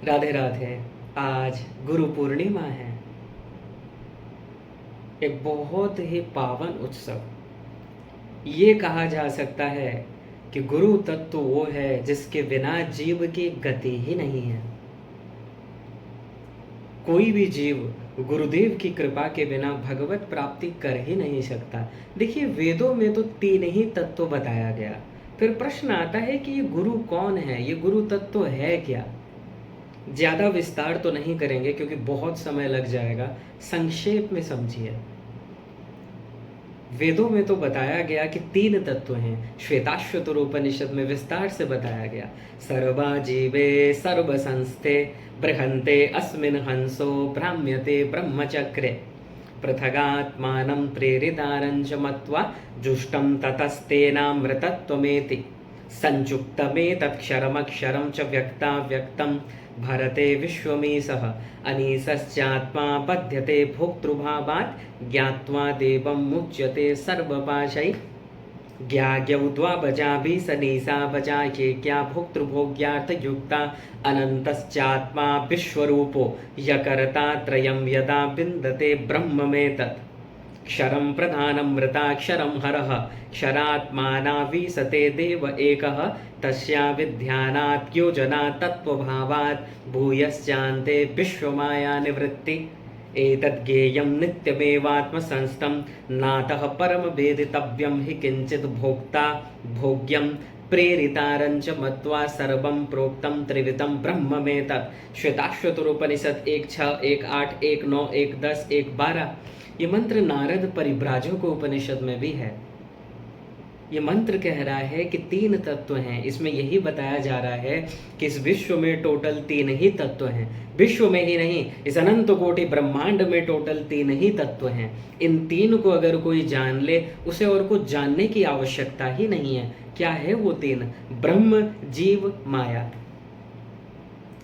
राधे राधे। आज गुरु पूर्णिमा है, एक बहुत ही पावन उत्सव। ये कहा जा सकता है कि गुरु तत्व वो है जिसके बिना जीव की गति ही नहीं है। कोई भी जीव गुरुदेव की कृपा के बिना भगवत प्राप्ति कर ही नहीं सकता। देखिए, वेदों में तो 3 ही तत्व बताया गया। फिर प्रश्न आता है कि ये गुरु कौन है, ये गुरु तत्व है क्या? ज़्यादा विस्तार तो नहीं करेंगे क्योंकि बहुत समय लग जाएगा। संक्षेप में समझिए। वेदों में तो बताया गया कि 3 तत्व हैं। श्वेताश्वतर उपनिषद में विस्तार से बताया गया। सर्वा जीवे सर्व संस्थे बृहन्ते अस्मिन् हंसो भ्राम्यते ब्रह्मचक्रे पृथगात्मानं प्रेरितारञ्च मत्वा जुष्टं ततस्तेनामृतत्वमेति संयुक्तमेतत्क्षरमक्षरं च व्यक्ताव्यक्तं भरते विश्वमीशः अनीशश्चात्मा बध्यते भोक्तृभावात् ज्ञात्वा देवं मुच्यते सर्वपाशैः ज्ञाज्ञौ द्वाबजाभिः सनीसा बजाये क्या भोक्तृभोग्यार्थयुक्ता अनन्तश्चात्मा विश्वरूपो यकर्ता त्रयं यदा विन्दते ब्रह्ममेतत् क्षरं प्रधानमृताक्षरं हरः क्षरात्मानावीसते देव एकः तस्या विद्यानात् योजनात् तत्त्वभावात् भूयश्चान्ते विश्वमाया निवृत्ति एतद्ज्ञेयं नित्यमेवात्मसंस्थं नातः परमवेदितव्यं हि किञ्चित् भोक्ता भोग्यं प्रेरितारञ्च मत्वा सर्वं प्रोक्तं त्रिविधं ब्रह्ममेतत्। श्वेताश्वतरोपनिषद 1:6, 1:8, 1:9, 1:10, 1:12। ये मंत्र नारद परिव्राजक उपनिषद में भी है। ये मंत्र कह रहा है कि 3 तत्व हैं। इसमें यही बताया जा रहा है कि इस विश्व में टोटल 3 ही तत्व हैं। विश्व में ही नहीं, इस अनंत कोटि ब्रह्मांड में टोटल 3 ही तत्व हैं। इन 3 को अगर कोई जान ले, उसे और कुछ जानने की आवश्यकता ही नहीं है। क्या है वो 3? ब्रह्म, जीव, माया।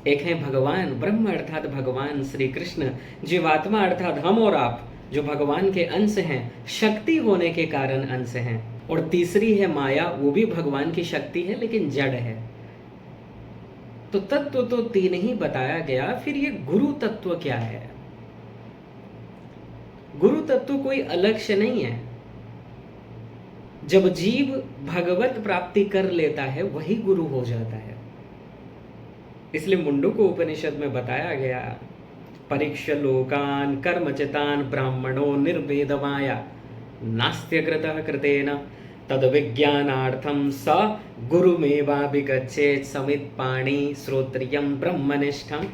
एक है भगवान। ब्रह्म अर्थात भगवान श्री कृष्ण, जीवात्मा अर्थात हम और आप जो भगवान के अंश हैं, शक्ति होने के कारण अंश हैं। और तीसरी है माया, वो भी भगवान की शक्ति है लेकिन जड़ है। तो तत्व तो 3 ही बताया गया। फिर ये गुरु तत्व क्या है? गुरु तत्व कोई अलग से नहीं है। जब जीव भगवत प्राप्ति कर लेता है वही गुरु हो जाता है। इसलिए मुंडको उपनिषद में बताया गया, परीक्ष्य लोकान कर्मचितान ब्राह्मणो निर्वेदमाया नास्त्यकृतः कृतेन तद विज्ञानार्थं स गुरुमेवाभिगच्छेत् समित्पाणि श्रोत्रियं ब्रह्मनिष्ठम्।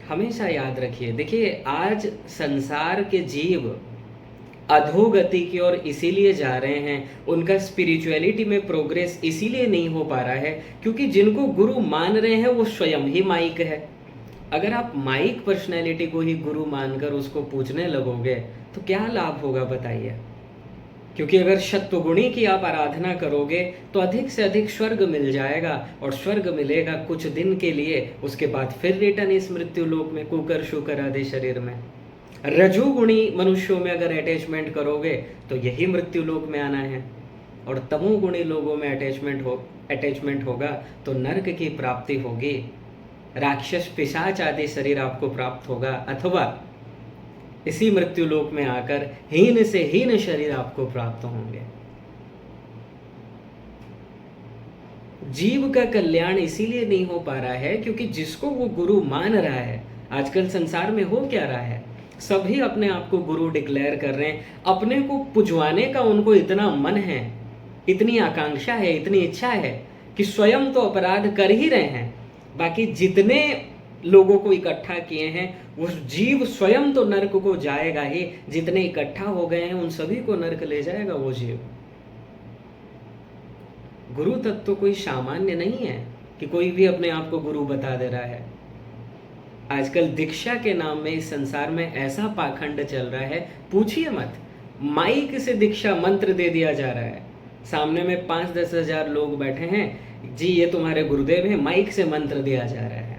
हमेशा याद रखिए। देखिए, आज संसार के जीव अधोगति की ओर इसीलिए जा रहे हैं, उनका स्पिरिचुअलिटी में प्रोग्रेस इसीलिए नहीं हो पा रहा है क्योंकि जिनको गुरु मान रहे हैं वो स्वयं ही माइक है। अगर आप माइक पर्सनैलिटी को ही गुरु मानकर उसको पूजने लगोगे तो क्या लाभ होगा बताइए? क्योंकि अगर सत्वगुणी की आप आराधना करोगे तो अधिक से अधिक स्वर्ग मिल जाएगा, और स्वर्ग मिलेगा कुछ दिन के लिए, उसके बाद फिर रिटर्न इस मृत्यु लोक में कुकर शुकर आदि शरीर में। रजोगुणी मनुष्यों में अगर अटैचमेंट करोगे तो यही मृत्यु लोक में आना है, और तमोगुणी लोगों में अटैचमेंट होगा तो नरक की प्राप्ति होगी, राक्षस पिशाच आदि शरीर आपको प्राप्त होगा, अथवा इसी मृत्यु लोक में आकर हीन से हीन शरीर आपको प्राप्त होंगे। जीव का कल्याण इसीलिए नहीं हो पा रहा है क्योंकि जिसको वो गुरु मान रहा है, आजकल संसार में हो क्या रहा है, सभी अपने आप को गुरु डिक्लेयर कर रहे हैं। अपने को पुजवाने का उनको इतना मन है, इतनी आकांक्षा है, इतनी इच्छा है कि स्वयं तो अपराध कर ही रहे हैं, बाकी जितने लोगों को इकट्ठा किए हैं वो जीव स्वयं तो नरक को जाएगा ही। जितने इकट्ठा हो गए हैं उन सभी को नरक ले जाएगा वो जीव। गुरु तत्व कोई सामान्य नहीं है कि कोई भी अपने आप को गुरु बता दे रहा है। आजकल दीक्षा के नाम में इस संसार में ऐसा पाखंड चल रहा है, पूछिए मत। माइक से दीक्षा मंत्र दे दिया जा रहा है। सामने में 5-10 हजार लोग बैठे हैं, जी ये तुम्हारे गुरुदेव हैं, माइक से मंत्र दिया जा रहा है।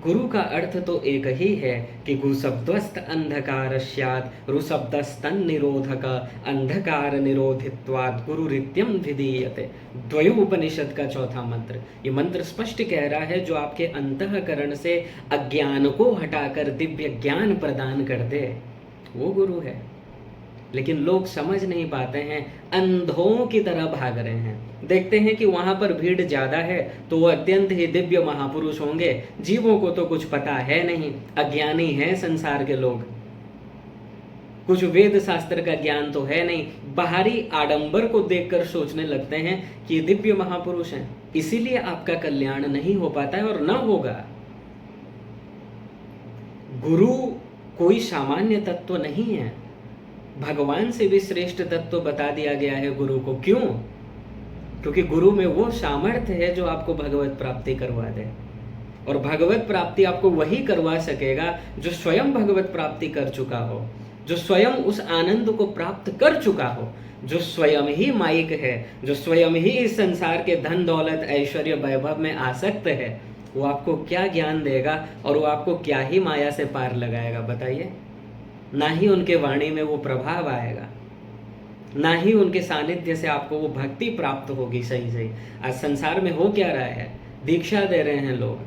गुरु का अर्थ तो एक ही है कि गुशब्दस्त अंधकार स्यात् ऋशब्दस्तन निरोधक अंधकार निरोधित्वात् गुरु रित्यम विधीयते। द्वयोपनिषद का चौथा मंत्र। ये मंत्र स्पष्ट कह रहा है जो आपके अंतःकरण से अज्ञान को हटाकर दिव्य ज्ञान प्रदान कर दे वो गुरु है। लेकिन लोग समझ नहीं पाते हैं, अंधों की तरह भाग रहे हैं। देखते हैं कि वहां पर भीड़ ज्यादा है तो वो अत्यंत ही दिव्य महापुरुष होंगे। जीवों को तो कुछ पता है नहीं, अज्ञानी हैं संसार के लोग, कुछ वेद शास्त्र का ज्ञान तो है नहीं। बाहरी आडंबर को देखकर सोचने लगते हैं कि ये दिव्य महापुरुष हैं, इसीलिए आपका कल्याण नहीं हो पाता है और न होगा। गुरु कोई सामान्य तत्व नहीं है, भगवान से भी श्रेष्ठ तत्व बता दिया गया है गुरु को। क्यों? क्योंकि गुरु में वो सामर्थ्य है जो आपको भगवत प्राप्ति करवा दे। और भगवत प्राप्ति आपको वही करवा सकेगा जो स्वयं भगवत प्राप्ति कर चुका हो, जो स्वयं उस आनंद को प्राप्त कर चुका हो, जो स्वयं ही माइक है, जो स्वयं ही इस संसार के धन दौलत ऐश्वर्य वैभव में आसक्त है। वो आपको क्या ज्ञान देगा और वो आपको क्या ही माया से पार लगाएगा बताइए। ना ही उनके वाणी में वो प्रभाव आएगा, ना ही उनके सानिध्य से आपको वो भक्ति प्राप्त होगी। सही आज संसार में हो क्या रहा है, दीक्षा दे रहे हैं लोग,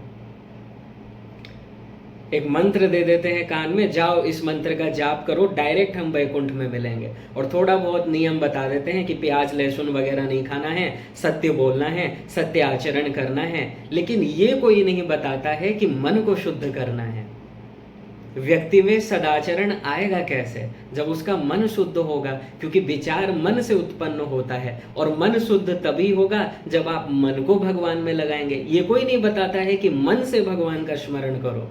एक मंत्र दे देते हैं कान में, जाओ इस मंत्र का जाप करो डायरेक्ट हम वैकुंठ में मिलेंगे। और थोड़ा बहुत नियम बता देते हैं कि प्याज लहसुन वगैरह नहीं खाना है, सत्य बोलना है, सत्य आचरण करना है। लेकिन ये कोई नहीं बताता है कि मन को शुद्ध करना है। व्यक्ति में सदाचरण आएगा कैसे? जब उसका मन शुद्ध होगा, क्योंकि विचार मन से उत्पन्न होता है और मन शुद्ध तभी होगा जब आप मन को भगवान में लगाएंगे। ये कोई नहीं बताता है कि मन से भगवान का स्मरण करो।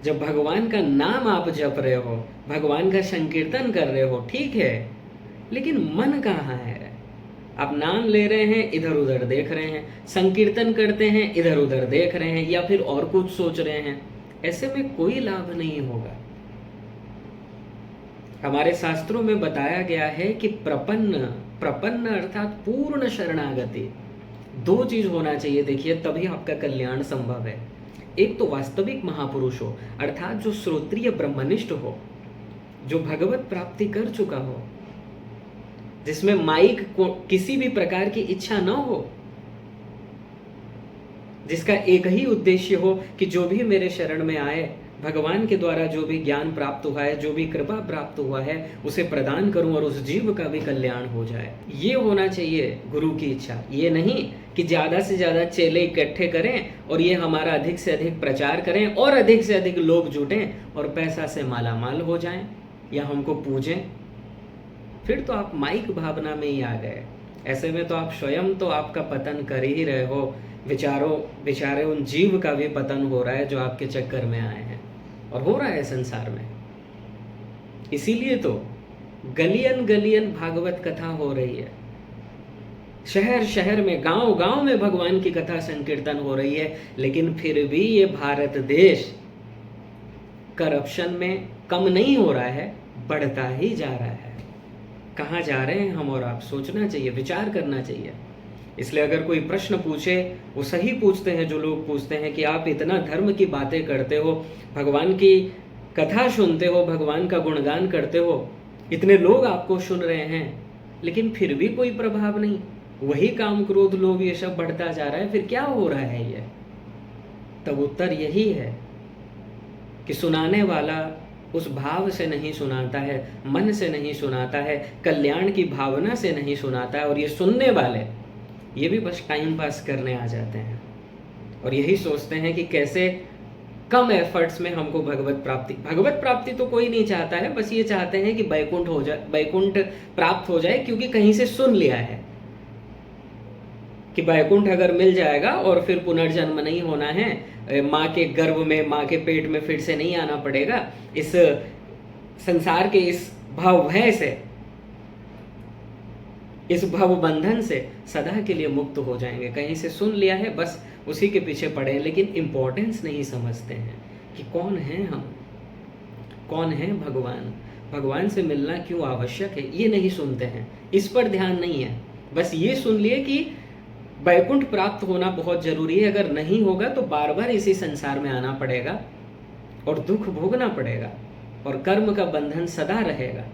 जब भगवान का नाम आप जप रहे हो, भगवान का संकीर्तन कर रहे हो, ठीक है, लेकिन मन कहाँ है? आप नाम ले रहे हैं, इधर उधर देख रहे हैं, संकीर्तन करते हैं, इधर उधर देख रहे हैं, या फिर और कुछ सोच रहे हैं। ऐसे में कोई लाभ नहीं होगा। हमारे शास्त्रों में बताया गया है कि प्रपन्न अर्थात पूर्ण शरणागति, दो चीज होना चाहिए। देखिए, तभी आपका कल्याण संभव है। एक तो वास्तविक महापुरुष हो, अर्थात जो श्रोत्रिय ब्रह्मनिष्ठ हो, जो भगवत प्राप्ति कर चुका हो, जिसमें माइक को किसी भी प्रकार की इच्छा न हो, जिसका एक ही उद्देश्य हो कि जो भी मेरे शरण में आए, भगवान के द्वारा जो भी ज्ञान प्राप्त हुआ है, जो भी कृपा प्राप्त हुआ है, उसे प्रदान करूं और उस जीव का भी कल्याण हो जाए। ये होना चाहिए गुरु की इच्छा। ये नहीं कि ज्यादा से ज्यादा चेले इकट्ठे करें और ये हमारा अधिक से अधिक प्रचार करें और अधिक से अधिक लोग जुटें और पैसा से मालामाल हो जाएं या हमको पूजें। फिर तो आप माइक भावना में ही आ गए। ऐसे में तो आप स्वयं तो आपका पतन कर ही रहे हो, बेचारे उन जीव का भी पतन हो रहा है जो आपके चक्कर में आए हैं, और हो रहा है संसार में। इसीलिए तो गलियन गलियन भागवत कथा हो रही है, शहर शहर में, गांव गांव में भगवान की कथा संकीर्तन हो रही है। लेकिन फिर भी ये भारत देश करप्शन में कम नहीं हो रहा है, बढ़ता ही जा रहा है। कहाँ जा रहे हैं हम और आप? सोचना चाहिए, विचार करना चाहिए। इसलिए अगर कोई प्रश्न पूछे, वो सही पूछते हैं जो लोग पूछते हैं कि आप इतना धर्म की बातें करते हो, भगवान की कथा सुनते हो, भगवान का गुणगान करते हो, इतने लोग आपको सुन रहे हैं, लेकिन फिर भी कोई प्रभाव नहीं, वही काम क्रोध लोभ ये सब बढ़ता जा रहा है, फिर क्या हो रहा है ये? तब उत्तर यही है कि सुनाने वाला उस भाव से नहीं सुनाता है, मन से नहीं सुनाता है, कल्याण की भावना से नहीं सुनाता है। और ये सुनने वाले ये भी बस टाइम पास करने आ जाते हैं और यही सोचते हैं कि कैसे कम एफर्ट्स में हमको भगवत प्राप्ति तो कोई नहीं चाहता है, बस ये चाहते हैं कि बैकुंठ हो जाए, बैकुंठ प्राप्त हो जाए, क्योंकि कहीं से सुन लिया है कि बैकुंठ अगर मिल जाएगा और फिर पुनर्जन्म नहीं होना है, माँ के गर्भ में, माँ के पेट में फिर से नहीं आना पड़ेगा, इस संसार के इस भवभय से, इस भव बंधन से सदा के लिए मुक्त हो जाएंगे। कहीं से सुन लिया है, बस उसी के पीछे पड़े हैं, लेकिन इम्पोर्टेंस नहीं समझते हैं कि कौन है हम, कौन है भगवान, भगवान से मिलना क्यों आवश्यक है, ये नहीं सुनते हैं, इस पर ध्यान नहीं है। बस ये सुन लिए कि वैकुंठ प्राप्त होना बहुत जरूरी है। अगर नहीं होगा तो बार बार इसी संसार में आना पड़ेगा और दुख भोगना पड़ेगा और कर्म का बंधन सदा रहेगा।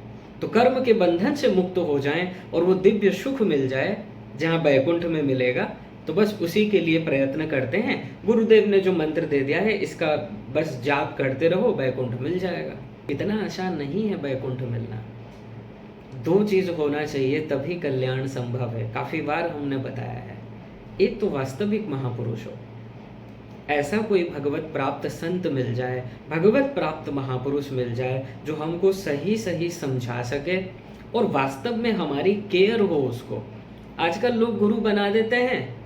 तो कर्म के बंधन से मुक्त हो जाएं और वो दिव्य सुख मिल जाए जहाँ वैकुंठ में मिलेगा, तो बस उसी के लिए प्रयत्न करते हैं। गुरुदेव ने जो मंत्र दे दिया है इसका बस जाप करते रहो, वैकुंठ मिल जाएगा। इतना आसान नहीं है वैकुंठ मिलना। दो चीज होना चाहिए तभी कल्याण संभव है। काफी बार हमने बताया है, एक तो वास्तविक महापुरुष हो, ऐसा कोई भगवत प्राप्त संत मिल जाए, भगवत प्राप्त महापुरुष मिल जाए जो हमको सही सही समझा सके और वास्तव में हमारी केयर हो उसको। आजकल लोग गुरु बना देते हैं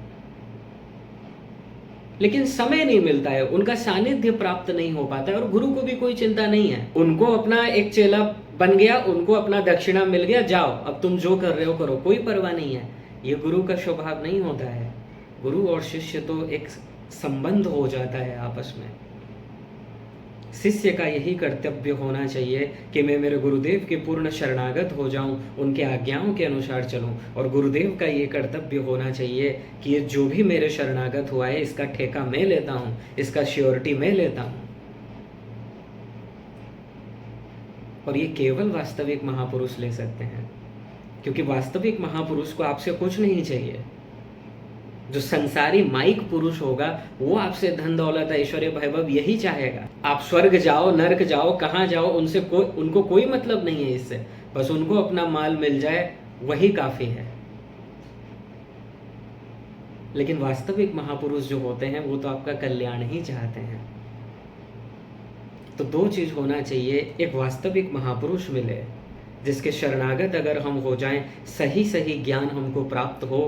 लेकिन समय नहीं मिलता है, उनका सानिध्य प्राप्त नहीं हो पाता है और गुरु को भी कोई चिंता नहीं है। उनको अपना एक चेला बन गया, उनको अपना दक्षिणा मिल गया, जाओ अब तुम जो कर रहे हो करो, कोई परवाह नहीं है। ये गुरु का स्वभाव नहीं होता है। गुरु और शिष्य तो एक संबंध हो जाता है आपस में। शिष्य का यही कर्तव्य होना चाहिए कि मैं मेरे गुरुदेव के पूर्ण शरणागत हो जाऊं, उनके आज्ञाओं के अनुसार चलूं, और गुरुदेव का ये कर्तव्य होना चाहिए कि ये जो भी मेरे शरणागत हुआ है इसका ठेका मैं लेता हूं, इसका श्योरिटी मैं लेता हूं। और ये केवल वास्तविक महापुरुष ले सकते हैं, क्योंकि वास्तविक महापुरुष को आपसे कुछ नहीं चाहिए। जो संसारी माइक पुरुष होगा वो आपसे धन दौलत ऐश्वर्य वैभव यही चाहेगा। आप स्वर्ग जाओ नरक जाओ कहाँ जाओ, उनको कोई मतलब नहीं है इससे, बस उनको अपना माल मिल जाए वही काफी है। लेकिन वास्तविक महापुरुष जो होते हैं वो तो आपका कल्याण ही चाहते हैं। तो दो चीज होना चाहिए, एक वास्तविक महापुरुष मिले जिसके शरणागत अगर हम हो जाएं, सही सही ज्ञान हमको प्राप्त हो।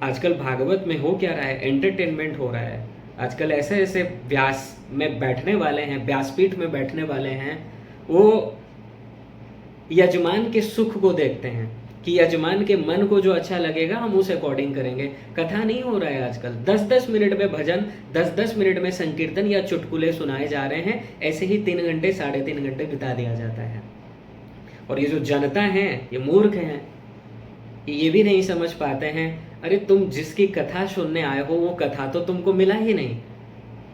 आजकल भागवत में हो क्या रहा है, एंटरटेनमेंट हो रहा है। आजकल ऐसे ऐसे व्यास में बैठने वाले हैं, व्यासपीठ में बैठने वाले हैं, वो यजमान के सुख को देखते हैं कि यजमान के मन को जो अच्छा लगेगा हम उस अकॉर्डिंग करेंगे। कथा नहीं हो रहा है आजकल, 10-10 मिनट में भजन, 10-10 मिनट में संकीर्तन या चुटकुले सुनाए जा रहे हैं। ऐसे ही 3 घंटे 3.5 घंटे बिता दिया जाता है। और ये जो जनता है ये मूर्ख हैं, ये भी नहीं समझ पाते हैं, अरे तुम जिसकी कथा सुनने आए हो वो कथा तो तुमको मिला ही नहीं।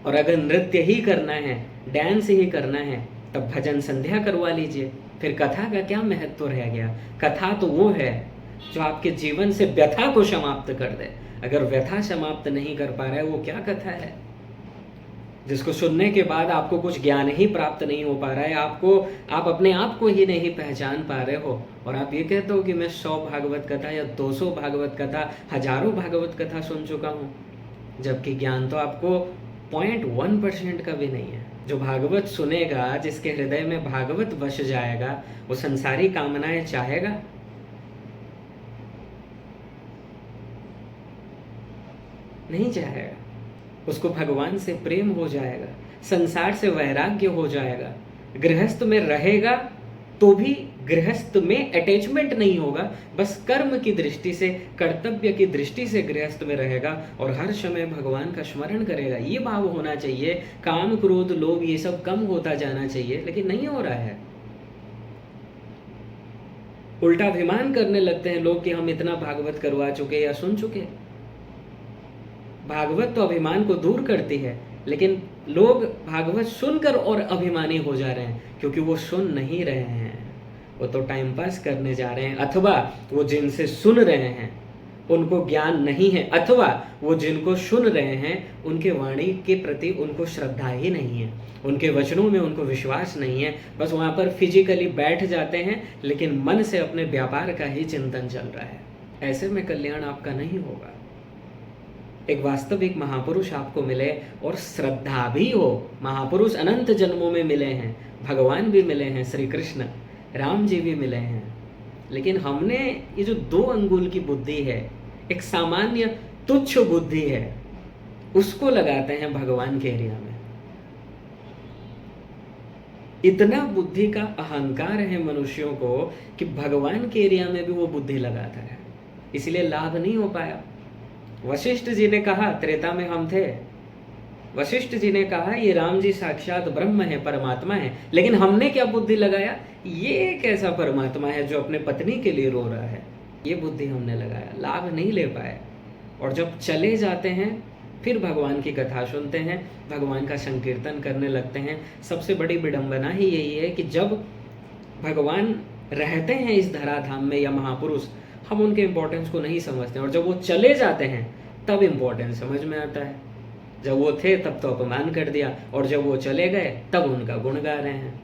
और अगर नृत्य ही करना है, डांस ही करना है, तब भजन संध्या करवा लीजिए। फिर कथा का क्या महत्व रह गया। कथा तो वो है जो आपके जीवन से व्यथा को समाप्त कर दे। अगर व्यथा समाप्त नहीं कर पा रहे वो क्या कथा है। जिसको सुनने के बाद आपको कुछ ज्ञान ही प्राप्त नहीं हो पा रहा है, आप अपने आप को ही नहीं पहचान पा रहे हो, और आप ये कहते हो कि मैं 100 भागवत कथा या 200 भागवत कथा, हजारों भागवत कथा सुन चुका हूँ, जबकि ज्ञान तो आपको 0.1% का भी नहीं है। जो भागवत सुनेगा, जिसके हृदय में भागवत बस जाएगा, वो संसारी कामनाएं चाहेगा? नहीं चाहेगा। उसको भगवान से प्रेम हो जाएगा, संसार से वैराग्य हो जाएगा। गृहस्थ में रहेगा तो भी गृहस्थ में अटैचमेंट नहीं होगा, बस कर्म की दृष्टि से, कर्तव्य की दृष्टि से गृहस्थ में रहेगा और हर समय भगवान का स्मरण करेगा। ये भाव होना चाहिए। काम क्रोध लोभ ये सब कम होता जाना चाहिए, लेकिन नहीं हो रहा है। उल्टा अभिमान करने लगते हैं लोग कि हम इतना भागवत करवा चुके या सुन चुके। भागवत तो अभिमान को दूर करती है, लेकिन लोग भागवत सुनकर और अभिमानी हो जा रहे हैं, क्योंकि वो सुन नहीं रहे हैं, वो तो टाइम पास करने जा रहे हैं, अथवा वो जिनसे सुन रहे हैं उनको ज्ञान नहीं है, अथवा वो जिनको सुन रहे हैं उनके वाणी के प्रति उनको श्रद्धा ही नहीं है, उनके वचनों में उनको विश्वास नहीं है। बस वहाँ पर फिजिकली बैठ जाते हैं, लेकिन मन से अपने व्यापार का ही चिंतन चल रहा है। ऐसे में कल्याण आपका नहीं होगा। एक वास्तविक महापुरुष आपको मिले और श्रद्धा भी हो। महापुरुष अनंत जन्मों में मिले हैं, भगवान भी मिले हैं, श्री कृष्ण राम जी भी मिले हैं, लेकिन हमने ये जो 2 अंगुल की बुद्धि है, एक सामान्य तुच्छ बुद्धि है, उसको लगाते हैं भगवान के एरिया में। इतना बुद्धि का अहंकार है मनुष्यों को कि भगवान के एरिया में भी वो बुद्धि लगाता है, इसलिए लाभ नहीं हो पाया। वशिष्ठ जी ने कहा, त्रेता में हम थे, वशिष्ठ जी ने कहा ये राम जी साक्षात ब्रह्म है, परमात्मा है, लेकिन हमने क्या बुद्धि लगाया, ये एक ऐसा परमात्मा है जो अपने पत्नी के लिए रो रहा है, ये बुद्धि हमने लगाया, लाभ नहीं ले पाए। और जब चले जाते हैं फिर भगवान की कथा सुनते हैं, भगवान का संकीर्तन करने लगते हैं। सबसे बड़ी विडंबना ही यही है कि जब भगवान रहते हैं इस धराधाम में या महापुरुष, हम उनके इम्पोर्टेंस को नहीं समझते, और जब वो चले जाते हैं तब इम्पोर्टेंस समझ में आता है। जब वो थे तब तो अपमान कर दिया, और जब वो चले गए तब उनका गुण गा रहे हैं।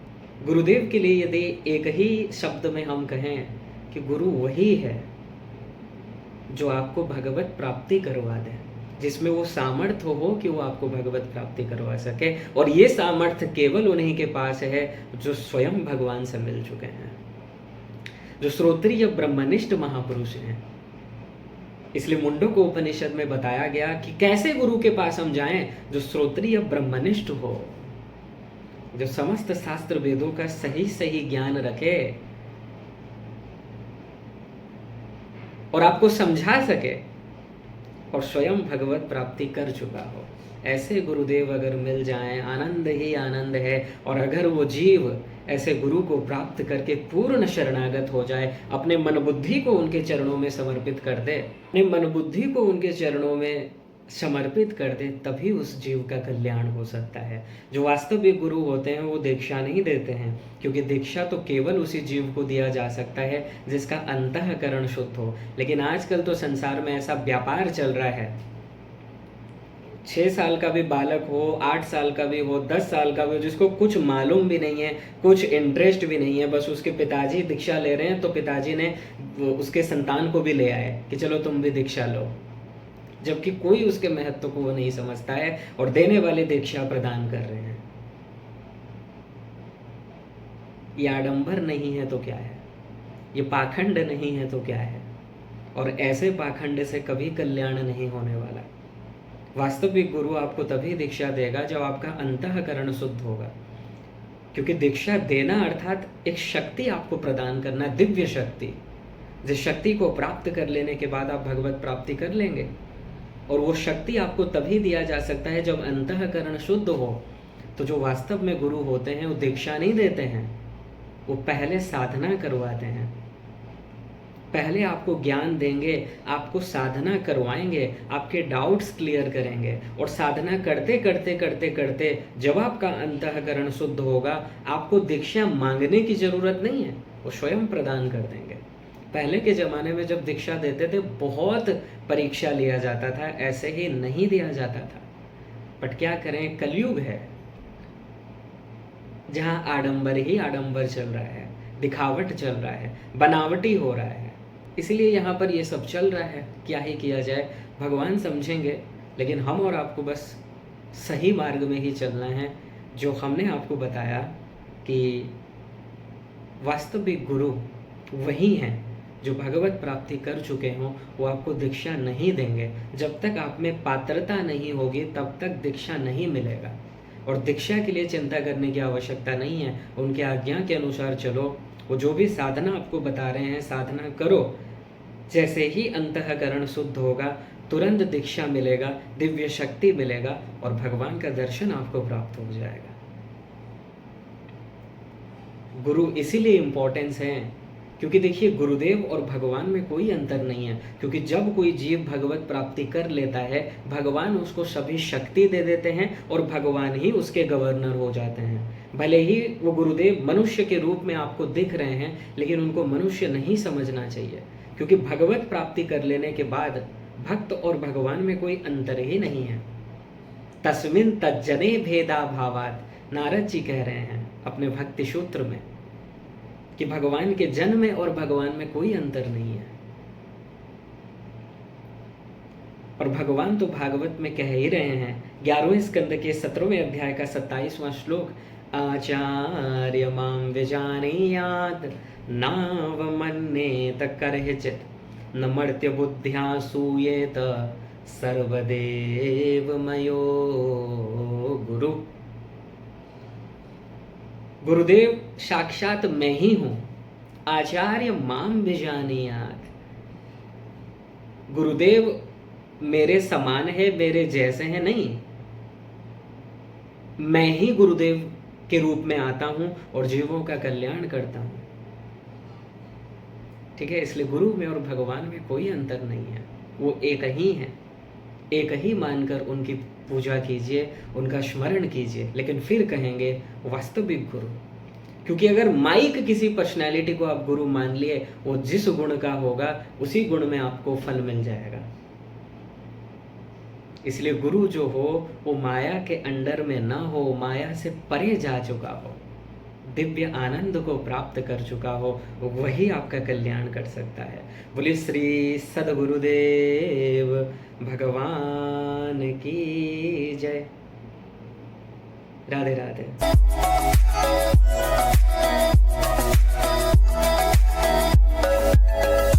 गुरुदेव के लिए यदि एक ही शब्द में हम कहें कि गुरु वही है जो आपको भगवत प्राप्ति करवा दे, जिसमें वो सामर्थ्य हो कि वो आपको भगवत प्राप्ति करवा सके। और ये सामर्थ्य केवल उन्हीं के पास है जो स्वयं भगवान से मिल चुके हैं, जो श्रोत्रिय ब्रह्मनिष्ठ महापुरुष हैं। इसलिए मुंडक उपनिषद में बताया गया कि कैसे गुरु के पास हम जाएं, जो श्रोत्रिय ब्रह्मनिष्ठ हो, जो समस्त शास्त्र वेदों का सही सही ज्ञान रखे और आपको समझा सके और स्वयं भगवत प्राप्ति कर चुका हो। ऐसे गुरुदेव अगर मिल जाएं, आनंद ही आनंद है। और अगर वो जीव ऐसे गुरु को प्राप्त करके पूर्ण शरणागत हो जाए, अपने मन बुद्धि को उनके चरणों में समर्पित कर दे, अपने मन बुद्धि को उनके चरणों में समर्पित कर दे, तभी उस जीव का कल्याण हो सकता है। जो वास्तविक गुरु होते हैं वो दीक्षा नहीं देते हैं, क्योंकि दीक्षा तो केवल उसी जीव को दिया जा सकता है जिसका अंतःकरण शुद्ध हो। लेकिन आजकल तो संसार में ऐसा व्यापार चल रहा है, 6 साल का भी बालक हो, 8 साल का भी हो, 10 साल का भी हो, जिसको कुछ मालूम भी नहीं है, कुछ इंटरेस्ट भी नहीं है, बस उसके पिताजी दीक्षा ले रहे हैं तो पिताजी ने उसके संतान को भी ले आए कि चलो तुम भी दीक्षा लो, जबकि कोई उसके महत्व को वो नहीं समझता है, और देने वाले दीक्षा प्रदान कर रहे हैं। ये आडंबर नहीं है तो क्या है, ये पाखंड नहीं है तो क्या है। और ऐसे पाखंड से कभी कल्याण नहीं होने वाला। वास्तविक गुरु आपको तभी दीक्षा देगा जब आपका अंतःकरण शुद्ध होगा, क्योंकि दीक्षा देना अर्थात एक शक्ति आपको प्रदान करना, दिव्य शक्ति, जिस शक्ति को प्राप्त कर लेने के बाद आप भगवत प्राप्ति कर लेंगे। और वो शक्ति आपको तभी दिया जा सकता है जब अंतःकरण शुद्ध हो। तो जो वास्तव में गुरु होते हैं वो दीक्षा नहीं देते हैं, वो पहले साधना करवाते हैं। पहले आपको ज्ञान देंगे, आपको साधना करवाएंगे, आपके डाउट्स क्लियर करेंगे, और साधना करते करते करते करते जब आपका अंतःकरण शुद्ध होगा, आपको दीक्षा मांगने की जरूरत नहीं है, वो स्वयं प्रदान कर देंगे। पहले के ज़माने में जब दीक्षा देते थे बहुत परीक्षा लिया जाता था, ऐसे ही नहीं दिया जाता था। बट क्या करें, कलयुग है जहाँ आडंबर ही आडंबर चल रहा है, दिखावट चल रहा है, बनावटी हो रहा है। इसलिए यहाँ पर ये सब चल रहा है। क्या ही किया जाए, भगवान समझेंगे, लेकिन हम और आपको बस सही मार्ग में ही चलना है। जो हमने आपको बताया कि वास्तविक गुरु वही हैं जो भगवत प्राप्ति कर चुके हों, वो आपको दीक्षा नहीं देंगे। जब तक आप में पात्रता नहीं होगी तब तक दीक्षा नहीं मिलेगा। और दीक्षा के लिए चिंता करने की आवश्यकता नहीं है, उनके आज्ञा के अनुसार चलो। वो जो भी साधना आपको बता रहे हैं साधना करो। जैसे ही अंतःकरण शुद्ध होगा तुरंत दीक्षा मिलेगा, दिव्य शक्ति मिलेगा, और भगवान का दर्शन आपको प्राप्त हो जाएगा। गुरु इसीलिए इम्पोर्टेंस है, क्योंकि देखिए गुरुदेव और भगवान में कोई अंतर नहीं है। क्योंकि जब कोई जीव भगवत प्राप्ति कर लेता है, भगवान उसको सभी शक्ति दे देते हैं और भगवान ही उसके गवर्नर हो जाते हैं। भले ही वो गुरुदेव मनुष्य के रूप में आपको दिख रहे हैं, लेकिन उनको मनुष्य नहीं समझना चाहिए, क्योंकि भगवत प्राप्ति कर लेने के बाद भक्त और भगवान में कोई अंतर ही नहीं है। तस्मिन् तज्जने भेदा भावात, नारद जी कह रहे हैं अपने भक्ति सूत्र में कि भगवान के जन में और भगवान में कोई अंतर नहीं है। और भगवान तो भागवत में कह ही रहे हैं, 11वें स्कंद के 17वें अध्याय का 27वां श्लोक, आचार्य मां विजानीयात् नावमन्येत करहिचित् न मर्त्य बुद्ध्या सूयेत सर्वदेव मयो गुरु। गुरुदेव साक्षात मैं ही हूं, आचार्य मां विजानीयात्। गुरुदेव मेरे समान है, मेरे जैसे हैं नहीं, मैं ही गुरुदेव के रूप में आता हूं और जीवों का कल्याण करता हूं। ठीक है, इसलिए गुरु में और भगवान में कोई अंतर नहीं है, वो एक ही है। एक ही मानकर उनकी पूजा कीजिए, उनका स्मरण कीजिए, लेकिन फिर कहेंगे वास्तविक गुरु। क्योंकि अगर माइक किसी पर्सनैलिटी को आप गुरु मान लिए, वो जिस गुण का होगा उसी गुण में आपको फल मिल जाएगा। इसलिए गुरु जो हो वो माया के अंडर में ना हो, माया से परे जा चुका हो, दिव्य आनंद को प्राप्त कर चुका हो, वही आपका कल्याण कर सकता है। बोलिए श्री सद्गुरुदेव भगवान की जय। राधे राधे।